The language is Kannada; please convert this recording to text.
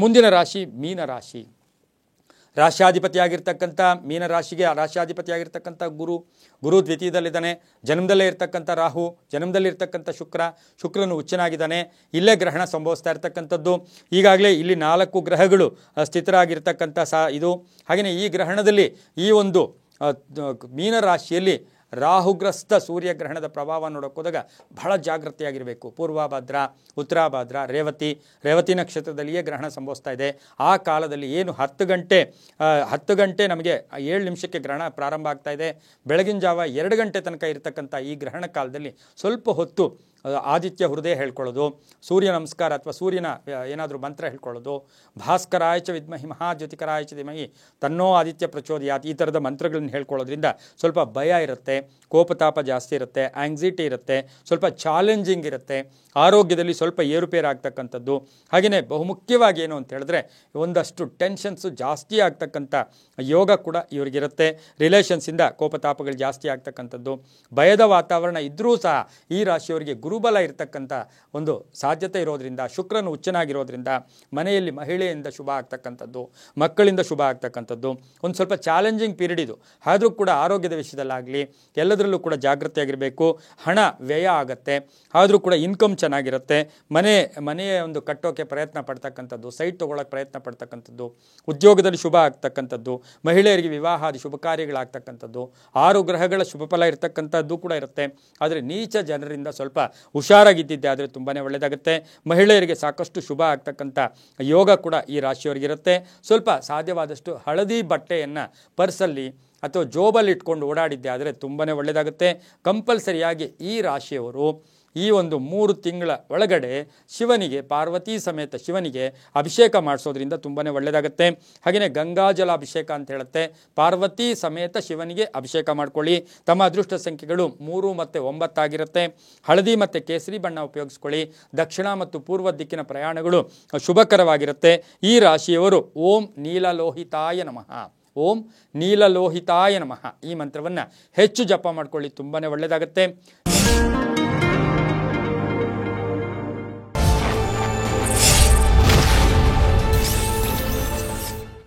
ಮುಂದಿನ ರಾಶಿ ಮೀನರಾಶಿ. ರಾಶ್ಯಾಧಿಪತಿಯಾಗಿರ್ತಕ್ಕಂಥ ಮೀನರಾಶಿಗೆ ರಾಶ್ಯಾಧಿಪತಿಯಾಗಿರ್ತಕ್ಕಂಥ ಗುರು ದ್ವಿತೀಯದಲ್ಲಿದ್ದಾನೆ. ಜನ್ಮದಲ್ಲೇ ಇರ್ತಕ್ಕಂಥ ರಾಹು, ಜನ್ಮದಲ್ಲಿರ್ತಕ್ಕಂಥ ಶುಕ್ರನು ಉಚ್ಚನಾಗಿದ್ದಾನೆ. ಇಲ್ಲೇ ಗ್ರಹಣ ಸಂಭವಿಸ್ತಾ ಇರ್ತಕ್ಕಂಥದ್ದು. ಈಗಾಗಲೇ ಇಲ್ಲಿ 4 ಗ್ರಹಗಳು ಸ್ಥಿತರಾಗಿರ್ತಕ್ಕಂಥ ಇದು. ಹಾಗೆಯೇ ಈ ಗ್ರಹಣದಲ್ಲಿ ಈ ಒಂದು ಮೀನರಾಶಿಯಲ್ಲಿ ರಾಹುಗ್ರಸ್ತ ಸೂರ್ಯಗ್ರಹಣದ ಪ್ರಭಾವ ನೋಡೋಕ್ಕೋದಾಗ ಬಹಳ ಜಾಗೃತಿಯಾಗಿರಬೇಕು. ಪೂರ್ವಭದ್ರ, ಉತ್ತರಾಭದ್ರ, ರೇವತಿ ನಕ್ಷತ್ರದಲ್ಲಿಯೇ ಗ್ರಹಣ ಸಂಭವಿಸ್ತಾ ಇದೆ. ಆ ಕಾಲದಲ್ಲಿ ಏನು 10 ಗಂಟೆ ನಮಗೆ 7 ನಿಮಿಷಕ್ಕೆ ಗ್ರಹಣ ಪ್ರಾರಂಭ ಆಗ್ತಾ ಇದೆ. ಬೆಳಗಿನ ಜಾವ 2 ಗಂಟೆ ತನಕ ಇರತಕ್ಕಂಥ ಈ ಗ್ರಹಣ ಕಾಲದಲ್ಲಿ ಸ್ವಲ್ಪ ಹೊತ್ತು ಆದಿತ್ಯ ಹೃದಯ ಹೇಳ್ಕೊಳ್ಳೋದು, ಸೂರ್ಯ ನಮಸ್ಕಾರ ಅಥವಾ ಸೂರ್ಯನ ಏನಾದರೂ ಮಂತ್ರ ಹೇಳ್ಕೊಳ್ಳೋದು, ಭಾಸ್ಕರಾಯಚ ವಿದ್ಮಹಿ ಮಹಾಜ್ಯೋತಿಕರಾಯಚ ಧೀಮಹಿ ತನ್ನೋ ಆದಿತ್ಯ ಪ್ರಚೋದಯಾತ್, ಈ ಥರದ ಮಂತ್ರಗಳನ್ನು ಹೇಳ್ಕೊಳ್ಳೋದ್ರಿಂದ ಸ್ವಲ್ಪ ಭಯ ಇರುತ್ತೆ, ಕೋಪತಾಪ ಜಾಸ್ತಿ ಇರುತ್ತೆ, ಆಂಗ್ಸೈಟಿ ಇರುತ್ತೆ, ಸ್ವಲ್ಪ ಚಾಲೆಂಜಿಂಗ್ ಇರುತ್ತೆ, ಆರೋಗ್ಯದಲ್ಲಿ ಸ್ವಲ್ಪ ಏರುಪೇರಾಗ್ತಕ್ಕಂಥದ್ದು. ಹಾಗೆಯೇ ಬಹುಮುಖ್ಯವಾಗಿ ಏನು ಅಂತ ಹೇಳಿದ್ರೆ ಒಂದಷ್ಟು ಟೆನ್ಷನ್ಸು ಜಾಸ್ತಿ ಆಗ್ತಕ್ಕಂಥ ಯೋಗ ಕೂಡ ಇವರಿಗಿರುತ್ತೆ. ರಿಲೇಷನ್ಸಿಂದ ಕೋಪತಾಪಗಳು ಜಾಸ್ತಿ ಆಗ್ತಕ್ಕಂಥದ್ದು. ಭಯದ ವಾತಾವರಣ ಇದ್ದರೂ ಸಹ ಈ ರಾಶಿಯವರಿಗೆ ಗುರುಬಲ ಇರತಕ್ಕಂಥ ಒಂದು ಸಾಧ್ಯತೆ ಇರೋದ್ರಿಂದ, ಶುಕ್ರನು ಉಚ್ಚನಾಗಿರೋದ್ರಿಂದ ಮನೆಯಲ್ಲಿ ಮಹಿಳೆಯಿಂದ ಶುಭ ಆಗ್ತಕ್ಕಂಥದ್ದು, ಮಕ್ಕಳಿಂದ ಶುಭ ಆಗ್ತಕ್ಕಂಥದ್ದು. ಒಂದು ಸ್ವಲ್ಪ ಚಾಲೆಂಜಿಂಗ್ ಪೀರಿಯಡ್ ಇದು. ಆದರೂ ಕೂಡ ಆರೋಗ್ಯದ ವಿಷಯದಲ್ಲಾಗಲಿ ಎಲ್ಲದರಲ್ಲೂ ಕೂಡ ಜಾಗೃತಿಯಾಗಿರಬೇಕು. ಹಣ ವ್ಯಯ ಆಗುತ್ತೆ, ಆದರೂ ಕೂಡ ಇನ್ಕಮ್ ಚೆನ್ನಾಗಿರುತ್ತೆ. ಮನೆಯ ಒಂದು ಕಟ್ಟೋಕೆ ಪ್ರಯತ್ನ ಪಡ್ತಕ್ಕಂಥದ್ದು, ಸೈಟ್ ತೊಗೊಳಕ್ಕೆ ಪ್ರಯತ್ನ ಪಡ್ತಕ್ಕಂಥದ್ದು, ಉದ್ಯೋಗದಲ್ಲಿ ಶುಭ ಆಗ್ತಕ್ಕಂಥದ್ದು, ಮಹಿಳೆಯರಿಗೆ ವಿವಾಹಾದಿ ಶುಭ ಕಾರ್ಯಗಳಾಗ್ತಕ್ಕಂಥದ್ದು, 6 ಗ್ರಹಗಳ ಶುಭ ಫಲ ಇರತಕ್ಕಂಥದ್ದು ಕೂಡ ಇರುತ್ತೆ. ಆದರೆ ನೀಚ ಜನರಿಂದ ಸ್ವಲ್ಪ ಹುಷಾರಾಗಿದ್ದಿದ್ದೆ ಆದರೆ ತುಂಬಾ ಒಳ್ಳೆಯದಾಗುತ್ತೆ. ಮಹಿಳೆಯರಿಗೆ ಸಾಕಷ್ಟು ಶುಭ ಆಗ್ತಕ್ಕಂಥ ಯೋಗ ಕೂಡ ಈ ರಾಶಿಯವರಿಗಿರುತ್ತೆ. ಸ್ವಲ್ಪ ಸಾಧ್ಯವಾದಷ್ಟು ಹಳದಿ ಬಟ್ಟೆಯನ್ನು ಪರ್ಸಲ್ಲಿ ಅಥವಾ ಜೋಬಲ್ಲಿ ಇಟ್ಕೊಂಡು ಓಡಾಡಿದ್ದೆ ಆದರೆ ತುಂಬಾ ಒಳ್ಳೆಯದಾಗುತ್ತೆ. ಕಂಪಲ್ಸರಿಯಾಗಿ ಈ ರಾಶಿಯವರು ಈ ಒಂದು 3 ತಿಂಗಳ ಒಳಗಡೆ ಶಿವನಿಗೆ, ಪಾರ್ವತಿ ಸಮೇತ ಶಿವನಿಗೆ ಅಭಿಷೇಕ ಮಾಡಿಸೋದ್ರಿಂದ ತುಂಬಾ ಒಳ್ಳೆಯದಾಗುತ್ತೆ. ಹಾಗೆಯೇ ಗಂಗಾಜಲ ಅಭಿಷೇಕ ಅಂತ ಹೇಳುತ್ತೆ. ಪಾರ್ವತಿ ಸಮೇತ ಶಿವನಿಗೆ ಅಭಿಷೇಕ ಮಾಡ್ಕೊಳ್ಳಿ. ತಮ್ಮ ಅದೃಷ್ಟ ಸಂಖ್ಯೆಗಳು 3 ಮತ್ತು 9 ಆಗಿರುತ್ತೆ. ಹಳದಿ ಮತ್ತು ಕೇಸರಿ ಬಣ್ಣ ಉಪಯೋಗಿಸ್ಕೊಳ್ಳಿ. ದಕ್ಷಿಣ ಮತ್ತು ಪೂರ್ವ ದಿಕ್ಕಿನ ಪ್ರಯಾಣಗಳು ಶುಭಕರವಾಗಿರುತ್ತೆ. ಈ ರಾಶಿಯವರು ಓಂ ನೀಲಲೋಹಿತಾಯ ನಮಃ, ಓಂ ನೀಲಲೋಹಿತಾಯ ನಮಃ ಈ ಮಂತ್ರವನ್ನು ಹೆಚ್ಚು ಜಪ ಮಾಡ್ಕೊಳ್ಳಿ, ತುಂಬಾ ಒಳ್ಳೆಯದಾಗುತ್ತೆ.